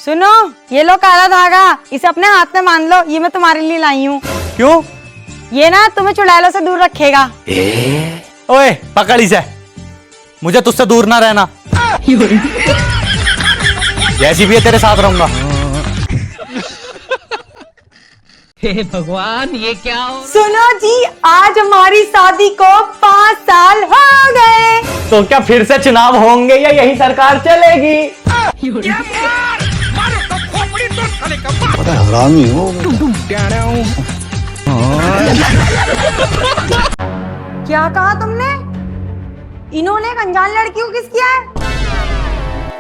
सुनो, ये लो काला धागा, इसे अपने हाथ में मान लो, ये मैं तुम्हारे लिए लाई हूँ। क्यों? ये ना तुम्हें चुड़ैलों से दूर रखेगा। ओए पकड़ इसे, मुझे तुझसे दूर ना रहना। जैसी भी है तेरे साथ रहूंगा। हे भगवान, ये क्या हो? सुनो जी, आज हमारी शादी को 5 साल हो गए। तो क्या फिर से चुनाव होंगे या यही सरकार चलेगी? बड़ा हरामी हो। क्या कहा तुमने? इन्होंने एक अनजान लड़की को किस किया है?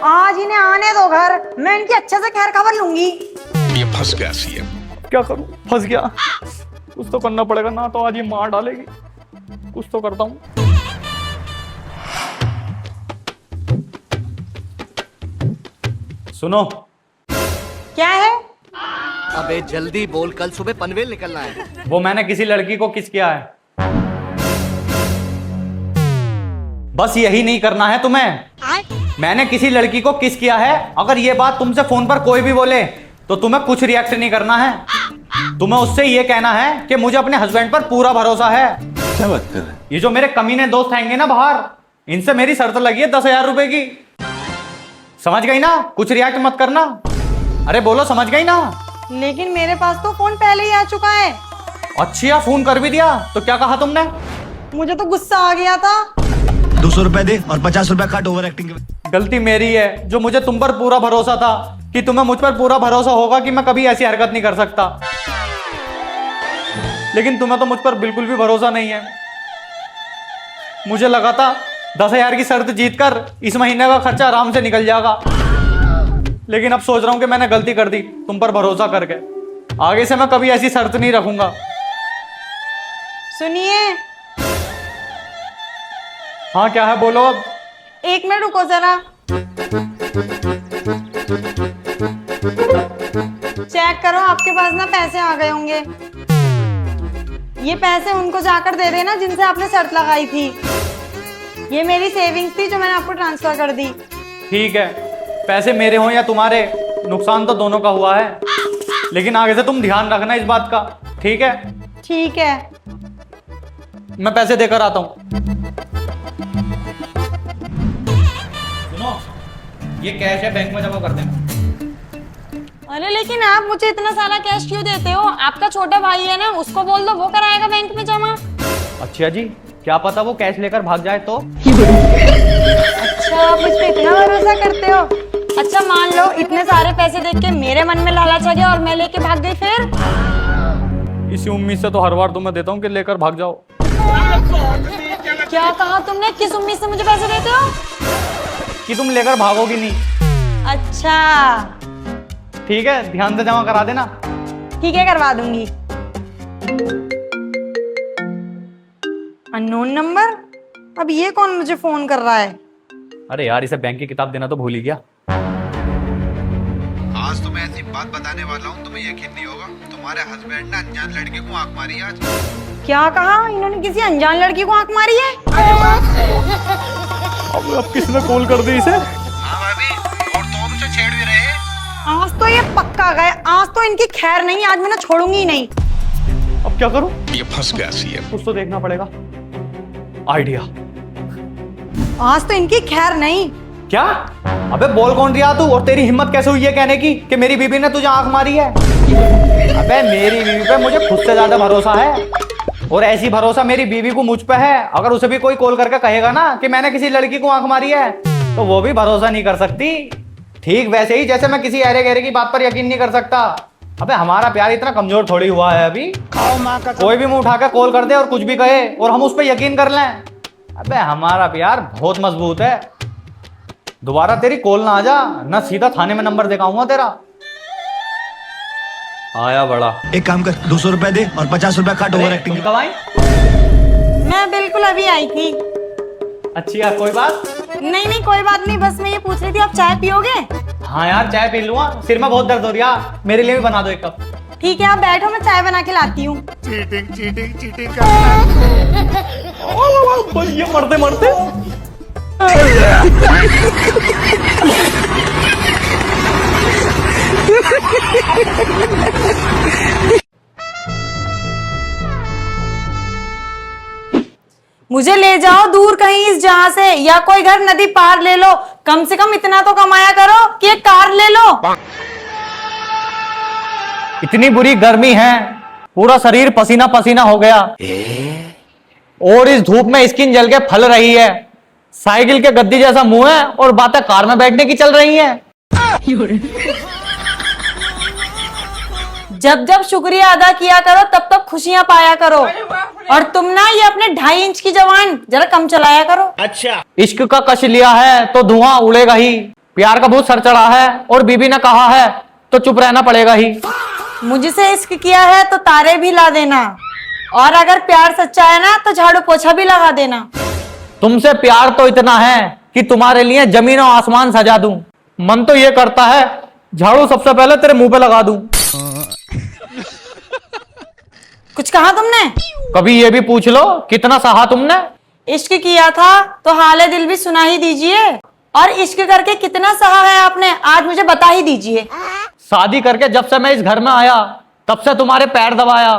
आज इन्हें आने दो घर, मैं इनकी अच्छे से खैर खबर लूंगी। ये फंस गया सीएम। क्या करूं? फंस गया। कुछ तो करना पड़ेगा ना, तो आज ये मार डालेगी। कुछ तो करता हूं। सुनो। क्या है? अबे जल्दी बोल, कल सुबह पनवेल निकलना है। वो मैंने किसी लड़की को किस किया है। बस यही नहीं करना है तुम्हें। मैंने किसी लड़की को किस किया है। अगर ये बात तुमसे फोन पर कोई भी बोले तो तुम्हें कुछ रिएक्ट नहीं करना है। तुम्हें उससे ये कहना है कि मुझे अपने हस्बैंड पर पूरा भरोसा है। क्या बात कर रहे हैं? ये जो मेरे कमीने दोस्त आएंगे ना बाहर, इनसे मेरी शर्त लगी है 10,000 रुपए की। समझ गई ना? कुछ रिएक्ट मत करना। अरे बोलो, समझ गई ना? लेकिन मेरे पास तो फोन पहले ही आ चुका है। अच्छा, फोन कर भी दिया तो क्या कहा तुमने? मुझे तो गुस्सा आ गया था। 200 रुपए दे और 50 रुपए काट ओवर एक्टिंग के। गलती मेरी है, जो मुझे तुम पर पूरा भरोसा था कि तुम्हें मुझ पर पूरा भरोसा होगा कि मैं कभी ऐसी हरकत नहीं कर सकता। लेकिन तुम्हें तो मुझ पर बिल्कुल भी भरोसा नहीं है। मुझे लगा था 10,000 की शर्त जीतकर इस महीने का खर्चा आराम से निकल जाएगा। लेकिन अब सोच रहा हूं कि मैंने गलती कर दी तुम पर भरोसा करके। आगे से मैं कभी ऐसी शर्त नहीं रखूंगा। सुनिए। हाँ, क्या है? बोलो अब। 1 मिनट रुको जरा। चेक करो, आपके पास ना पैसे आ गए होंगे। ये पैसे उनको जाकर दे देना जिनसे आपने शर्त लगाई थी। ये मेरी सेविंग्स थी जो मैंने आपको ट्रांसफर कर दी। ठीक है, पैसे मेरे हों या तुम्हारे, नुकसान तो दोनों का हुआ है। लेकिन आगे से तुम ध्यान रखना इस बात का, ठीक है? ठीक है। मैं पैसे देकर आता हूं। सुनो, ये कैश है, बैंक में जमा कर देना। अरे लेकिन आप मुझे इतना सारा कैश क्यों देते हो? आपका छोटा भाई है ना, उसको बोल दो, वो कराएगा बैंक में जमा। अच्छा जी, क्या पता वो कैश लेकर भाग जाए तो? अच्छा, आप मुझ पे इतना भरोसा करते हो? अच्छा, मान लो इतने सारे पैसे देख के मेरे मन में लालच आ गया और मैं लेके भाग गई, फिर? इसी उम्मीद से तो हर बार तुम्हें देता हूँ कि लेकर भाग जाओ। क्या कहा तुमने? किस उम्मीद से मुझे पैसे देते हो? कि तुम लेकर भागोगी नहीं। अच्छा ठीक है, ध्यान से जमा करा देना। ठीक है, करवा दूंगी। Unknown number? अब ये कौन मुझे फोन कर रहा है? अरे यार, इसे बैंक की किताब देना तो भूल ही गया। आज तो मैं ऐसी बात बताने वाला हूँ, तुम्हें यकीन नहीं होगा। तुम्हारे हस्बैंड ने अनजान लड़के को आंख मारी आज। क्या कहा? इन्होंने किसी अनजान लड़की को आंख मारी है? अब किसने कॉल कर दी इसे? हाँ भाभी, और तो और उसे छेड़ भी रहे। आज तो ये पक्का गए, आज तो इनकी खैर नहीं, आज मैं ना छोड़ूंगी ही नहीं। अब क्या करूं? ये फंस गया सीएम। कुछ तो देखना पड़ेगा। आइडिया। आज तो इनकी खैर नहीं। क्या? अबे बोल कौन रहा तू? और तेरी हिम्मत कैसे हुई है कहने की कि मेरी बीबी ने तुझे आंख मारी है? अबे मेरी बीबी पे मुझे खुद से ज्यादा भरोसा है, और ऐसी भरोसा मेरी बीबी को मुझ पे है। अगर उसे भी कोई कॉल करके कहेगा ना कि मैंने किसी लड़की को आंख मारी है, तो वो भी भरोसा नहीं कर सकती। ठीक वैसे ही जैसे मैं किसी अरे गहरे की बात पर यकीन नहीं कर सकता। अबे हमारा प्यार इतना कमजोर थोड़ी हुआ है अभी। कोई भी मुंह उठा के कॉल कर दे और कुछ भी कहे और हम उस पर यकीन कर लें। अबे हमारा प्यार बहुत मजबूत है। दोबारा तेरी कॉल ना आ जा, ना सीधा थाने में नंबर दिखाऊंगा तेरा। आया बड़ा। एक काम कर, 200 रुपए दे और 50 रुपए काट ओवर एक्टिंग के। कब आई? मैं बिल्कुल अभी आई थी। अच्छी है, कोई बात नहीं नहीं, कोई बात नहीं, बस मैं ये पूछ रही थी, आप चाय पियोगे? हाँ यार, चाय पी लूंगा, सिर में बहुत दर्द हो रहा है। मेरे लिए भी बना दो 1 कप। ठीक है, आप बैठो, मैं चाय बना के लाती हूँ। चीटिंग चीटिंग चीटिंग ये मरते मरते मुझे ले जाओ दूर कहीं इस जहां से, या कोई घर नदी पार ले लो। कम से कम इतना तो कमाया करो कि एक कार ले लो। इतनी बुरी गर्मी है, पूरा शरीर पसीना पसीना हो गया, और इस धूप में स्किन जल के फल रही है। साइकिल के गद्दी जैसा मुंह है और बातें कार में बैठने की चल रही हैं। जब जब शुक्रिया अदा किया करो तब तब खुशियां पाया करो। और तुम ना ये अपने 2.5 इंच की जवान जरा कम चलाया करो। इश्क का कश लिया है तो धुआं उड़ेगा ही, प्यार का भूत सर चढ़ा है और बीबी ने कहा है तो चुप रहना पड़ेगा ही। मुझसे इश्क किया है तो तारे भी ला देना, और अगर प्यार सच्चा है ना तो झाड़ू पोछा भी लगा देना। तुमसे प्यार तो इतना है कि तुम्हारे लिए जमीन और आसमान सजा दूं। मन तो ये करता है झाड़ू सबसे पहले तेरे मुंह पे लगा दूं। कुछ कहा तुमने? कभी ये भी पूछ लो कितना सहा तुमने। इश्क किया था तो हाले दिल भी सुना ही दीजिए, और इश्क करके कितना सहा है आपने आज मुझे बता ही दीजिए। शादी करके जब से मैं इस घर में आया तब से तुम्हारे पैर दबाया,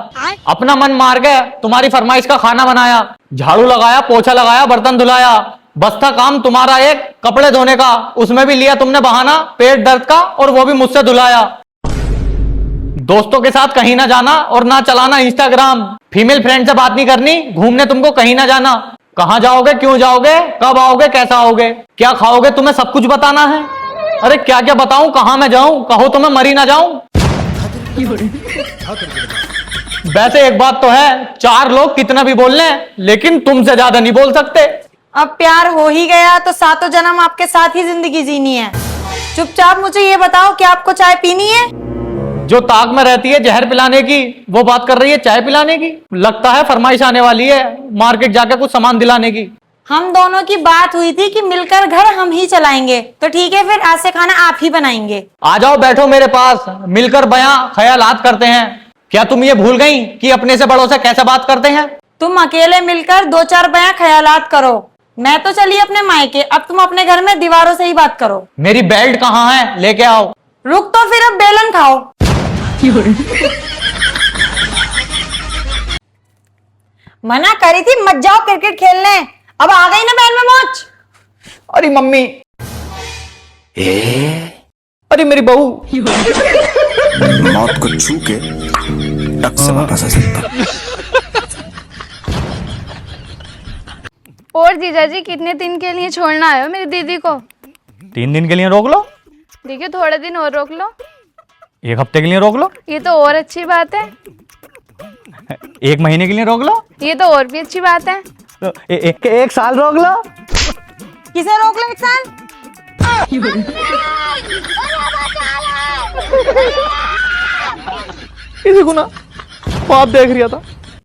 अपना मन मार गए, तुम्हारी फरमाइश का खाना बनाया, झाड़ू लगाया, पोछा लगाया, बर्तन धुलाया, बस था काम तुम्हारा एक कपड़े धोने का। उसमें भी लिया तुमने बहाना पेट दर्द का, और वो भी मुझसे धुलाया। दोस्तों के साथ कहीं ना जाना और ना चलाना इंस्टाग्राम, फीमेल फ्रेंड से बात नहीं करनी, घूमने तुमको कहीं ना जाना। कहाँ जाओगे, क्यों जाओगे, कब आओगे, कैसा आओगे, क्या खाओगे, तुम्हें सब कुछ बताना है। अरे क्या क्या बताऊं, कहाँ मैं जाऊं, कहो तो मैं मरी ना जाऊं। वैसे एक बात तो है, 4 लोग कितना भी बोल लें लेकिन तुमसे ज्यादा नहीं बोल सकते। अब प्यार हो ही गया तो सातों जन्म आपके साथ ही जिंदगी जीनी है। चुपचाप मुझे ये बताओ कि आपको चाय पीनी है? जो ताक में रहती है जहर पिलाने की, वो बात कर रही है चाय पिलाने की। लगता है फरमाइश आने वाली है मार्केट जाकर कुछ सामान दिलाने की। हम दोनों की बात हुई थी कि मिलकर घर हम ही चलाएंगे, तो ठीक है फिर आज से खाना आप ही बनाएंगे। आ जाओ बैठो मेरे पास, मिलकर बयां ख्यालात करते हैं। क्या तुम ये भूल गई कि अपने से बड़ों से कैसे बात करते हैं? तुम अकेले मिलकर 2-4 बयां ख्यालात करो, मैं तो चली अपने मायके, अब तुम अपने घर में दीवारों से ही बात करो। मेरी बेल्ट कहाँ है, लेके आओ। रुक तो फिर अब बेलन खाओ। मना करी थी मत जाओ क्रिकेट खेलने, अब आ गई ना बैल में मौज। अरे मम्मी, अरे मेरी बहू। मौत को छू के टक से वापस आ सकता। और जीजाजी कितने दिन के लिए छोड़ना आए हो मेरी दीदी को? 3 दिन के लिए रोक लो। देखिए थोड़े दिन और रोक लो। 1 हफ्ते के लिए रोक लो। ये तो और अच्छी बात है। 1 महीने के लिए रोक लो। ये तो और भी अच्छी बात है। तो एक साल रोक लो। किसे रोक लो 1 साल? किसी को ना, वो आप देख रहा था।